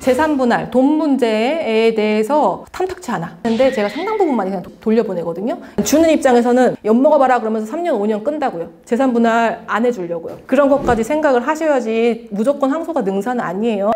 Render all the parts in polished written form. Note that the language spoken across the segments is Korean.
재산분할, 돈 문제에 대해서 탐탁치 않아. 근데 제가 상당 부분만 그냥 돌려보내거든요. 주는 입장에서는 엿먹어봐라 그러면서 3년, 5년 끈다고요. 재산분할 안 해주려고요. 그런 것까지 생각을 하셔야지 무조건 항소가 능사는 아니에요.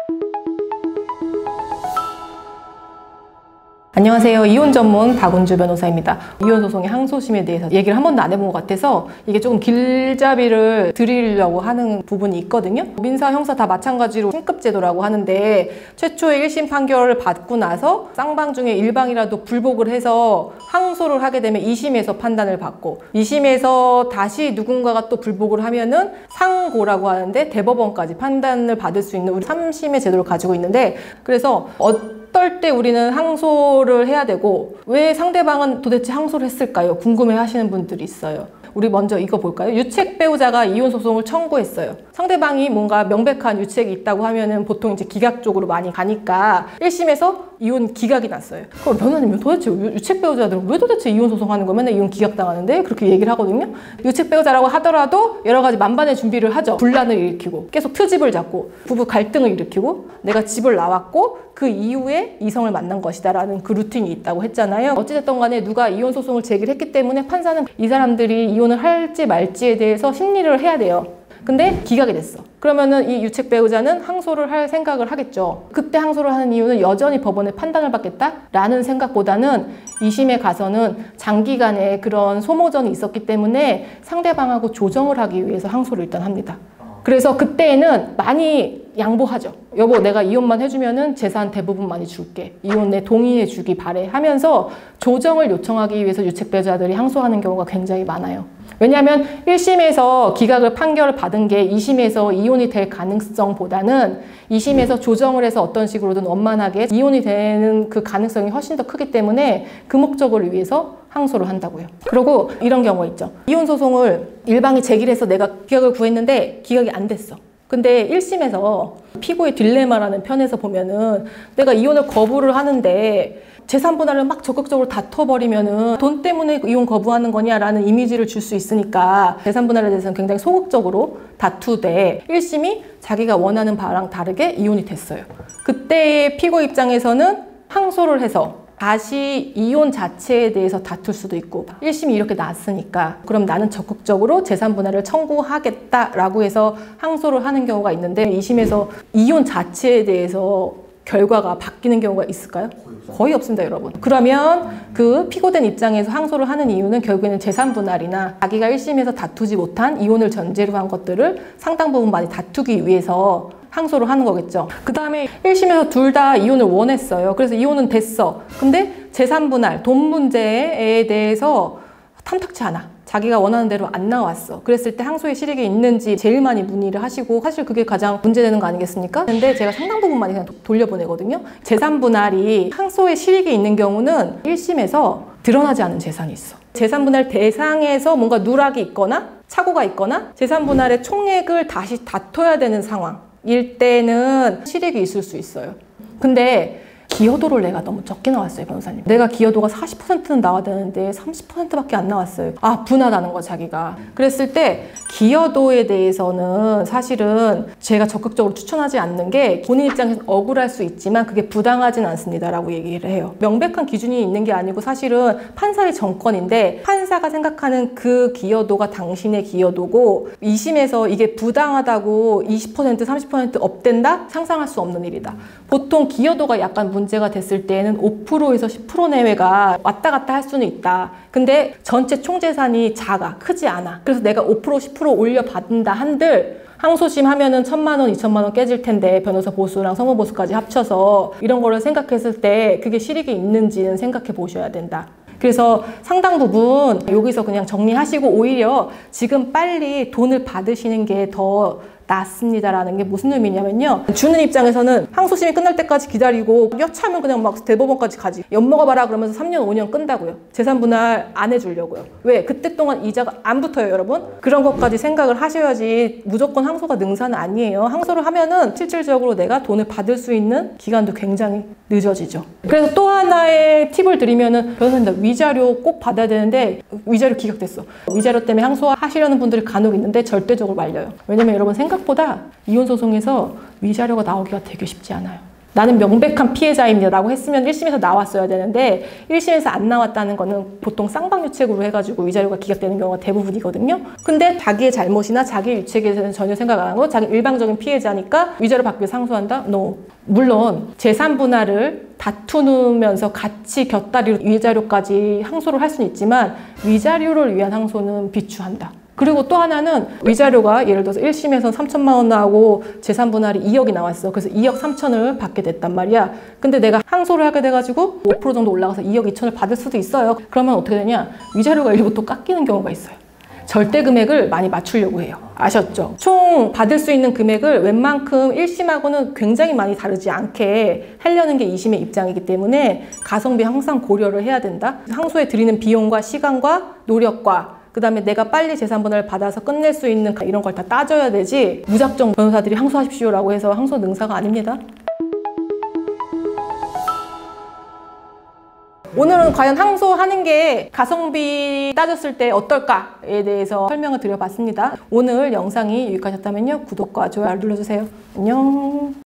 안녕하세요. 이혼 전문 박은주 변호사입니다. 이혼 소송의 항소심에 대해서 얘기를 한 번도 안 해본 것 같아서 이게 조금 길잡이를 드리려고 하는 부분이 있거든요. 민사, 형사 다 마찬가지로 신급제도라고 하는데 최초의 1심 판결을 받고 나서 쌍방 중에 일방이라도 불복을 해서 항소를 하게 되면 2심에서 판단을 받고 2심에서 다시 누군가가 또 불복을 하면은 상고라고 하는데 대법원까지 판단을 받을 수 있는 우리 3심의 제도를 가지고 있는데 그래서 어떨 때 우리는 항소를 해야 되고 왜 상대방은 도대체 항소를 했을까요? 궁금해 하시는 분들이 있어요. 우리 먼저 이거 볼까요? 유책 배우자가 이혼 소송을 청구했어요. 상대방이 뭔가 명백한 유책이 있다고 하면은 보통 이제 기각 쪽으로 많이 가니까 1심에서 이혼 기각이 났어요. 그럼 변호사님 도대체 유책 배우자들은 왜 도대체 이혼 소송하는 거 맨날 이혼 기각 당하는데? 그렇게 얘기를 하거든요. 유책 배우자라고 하더라도 여러 가지 만반의 준비를 하죠. 분란을 일으키고 계속 트집을 잡고 부부 갈등을 일으키고 내가 집을 나왔고 그 이후에 이성을 만난 것이다 라는 그 루틴이 있다고 했잖아요. 어찌됐든 간에 누가 이혼 소송을 제기를 했기 때문에 판사는 이 사람들이 이혼을 할지 말지에 대해서 심리를 해야 돼요. 근데 기각이 됐어. 그러면은 이 유책 배우자는 항소를 할 생각을 하겠죠. 그때 항소를 하는 이유는 여전히 법원의 판단을 받겠다라는 생각보다는 2심에 가서는 장기간의 그런 소모전이 있었기 때문에 상대방하고 조정을 하기 위해서 항소를 일단 합니다. 그래서 그때에는 많이 양보하죠. 여보 내가 이혼만 해주면은 재산 대부분 많이 줄게. 이혼 내 동의해 주기 바래 하면서 조정을 요청하기 위해서 유책 배우자들이 항소하는 경우가 굉장히 많아요. 왜냐하면 1심에서 기각을 판결을 받은 게 2심에서 이혼이 될 가능성보다는 2심에서 조정을 해서 어떤 식으로든 원만하게 이혼이 되는 그 가능성이 훨씬 더 크기 때문에 그 목적을 위해서 항소를 한다고요. 그리고 이런 경우가 있죠. 이혼 소송을 일방이 제기를 해서 내가 기각을 구했는데 기각이 안 됐어. 근데 1심에서 피고의 딜레마라는 편에서 보면은 내가 이혼을 거부를 하는데 재산분할을 막 적극적으로 다퉈버리면은 돈 때문에 이혼 거부하는 거냐라는 이미지를 줄 수 있으니까 재산분할에 대해서는 굉장히 소극적으로 다투되 1심이 자기가 원하는 바랑 다르게 이혼이 됐어요. 그때의 피고 입장에서는 항소를 해서 다시 이혼 자체에 대해서 다툴 수도 있고 1심이 이렇게 났으니까 그럼 나는 적극적으로 재산분할을 청구하겠다라고 해서 항소를 하는 경우가 있는데 2심에서 이혼 자체에 대해서 결과가 바뀌는 경우가 있을까요? 거의 없습니다, 여러분. 그러면 그 피고된 입장에서 항소를 하는 이유는 결국에는 재산분할이나 자기가 1심에서 다투지 못한 이혼을 전제로 한 것들을 상당 부분 많이 다투기 위해서 항소를 하는 거겠죠. 그 다음에 1심에서 둘 다 이혼을 원했어요. 그래서 이혼은 됐어. 근데 재산분할, 돈 문제에 대해서 탐탁치 않아. 자기가 원하는 대로 안 나왔어. 그랬을 때 항소의 실익이 있는지 제일 많이 문의를 하시고 사실 그게 가장 문제되는 거 아니겠습니까? 근데 제가 상당 부분만 그냥 돌려보내거든요. 재산분할이 항소의 실익이 있는 경우는 1심에서 드러나지 않은 재산이 있어. 재산분할 대상에서 뭔가 누락이 있거나 착오가 있거나 재산분할의 총액을 다시 다퉈야 되는 상황일 때는 실익이 있을 수 있어요. 근데 기여도를 내가 너무 적게 나왔어요, 변호사님. 내가 기여도가 40%는 나와야 되는데 30%밖에 안 나왔어요. 아, 분하다는 거, 자기가. 그랬을 때 기여도에 대해서는 사실은 제가 적극적으로 추천하지 않는 게 본인 입장에서 억울할 수 있지만 그게 부당하진 않습니다 라고 얘기를 해요. 명백한 기준이 있는 게 아니고 사실은 판사의 정권인데 판사가 생각하는 그 기여도가 당신의 기여도고 2심에서 이게 부당하다고 20% 30% 업된다? 상상할 수 없는 일이다. 보통 기여도가 약간 문제가 됐을 때에는 5%에서 10% 내외가 왔다 갔다 할 수는 있다. 근데 전체 총재산이 작아, 크지 않아. 그래서 내가 5% 10% 올려받는다 한들 항소심 하면은 1,000만 원, 2,000만 원 깨질 텐데 변호사 보수랑 성무보수까지 합쳐서 이런 거를 생각했을 때 그게 실익이 있는지는 생각해 보셔야 된다. 그래서 상당 부분 여기서 그냥 정리하시고 오히려 지금 빨리 돈을 받으시는 게 더 낫습니다라는 게 무슨 의미냐면요. 주는 입장에서는 항소심이 끝날 때까지 기다리고 여차하면 그냥 막 대법원까지 가지. 엿먹어봐라 그러면서 3년, 5년 끈다고요. 재산분할 안 해주려고요. 왜? 그때 동안 이자가 안 붙어요, 여러분. 그런 것까지 생각을 하셔야지 무조건 항소가 능사는 아니에요. 항소를 하면은 실질적으로 내가 돈을 받을 수 있는 기간도 굉장히 늦어지죠. 그래서 또 하나의 팁을 드리면은 변호사님 나 위자료 꼭 받아야 되는데 위자료 기각됐어. 위자료 때문에 항소하시려는 분들이 간혹 있는데 절대적으로 말려요. 왜냐면 여러분 생각보다 이혼소송에서 위자료가 나오기가 되게 쉽지 않아요. 나는 명백한 피해자입니다 라고 했으면 1심에서 나왔어야 되는데 1심에서 안 나왔다는 거는 보통 쌍방유책으로 해가지고 위자료가 기각되는 경우가 대부분이거든요. 근데 자기의 잘못이나 자기 유책에 대해서는 전혀 생각 안 하고 자기 일방적인 피해자니까 위자료 받기 위해 상소한다? No. 물론 재산 분할을 다투면서 같이 곁다리로 위자료까지 항소를 할 수는 있지만 위자료를 위한 항소는 비추한다. 그리고 또 하나는 위자료가 예를 들어서 1심에서 3천만 원 나오고 재산 분할이 2억이 나왔어. 그래서 2억 3천을 받게 됐단 말이야. 근데 내가 항소를 하게 돼가지고 5% 정도 올라가서 2억 2천을 받을 수도 있어요. 그러면 어떻게 되냐? 위자료가 일부 또 깎이는 경우가 있어요. 절대 금액을 많이 맞추려고 해요. 아셨죠? 총 받을 수 있는 금액을 웬만큼 1심하고는 굉장히 많이 다르지 않게 하려는 게 2심의 입장이기 때문에 가성비 항상 고려를 해야 된다. 항소에 들이는 비용과 시간과 노력과 그 다음에 내가 빨리 재산분할을 받아서 끝낼 수 있는 이런 걸 다 따져야 되지 무작정 변호사들이 항소하십시오라고 해서 항소 능사가 아닙니다. 오늘은 과연 항소하는 게 가성비 따졌을 때 어떨까에 대해서 설명을 드려봤습니다. 오늘 영상이 유익하셨다면요, 구독과 좋아요 눌러주세요. 안녕.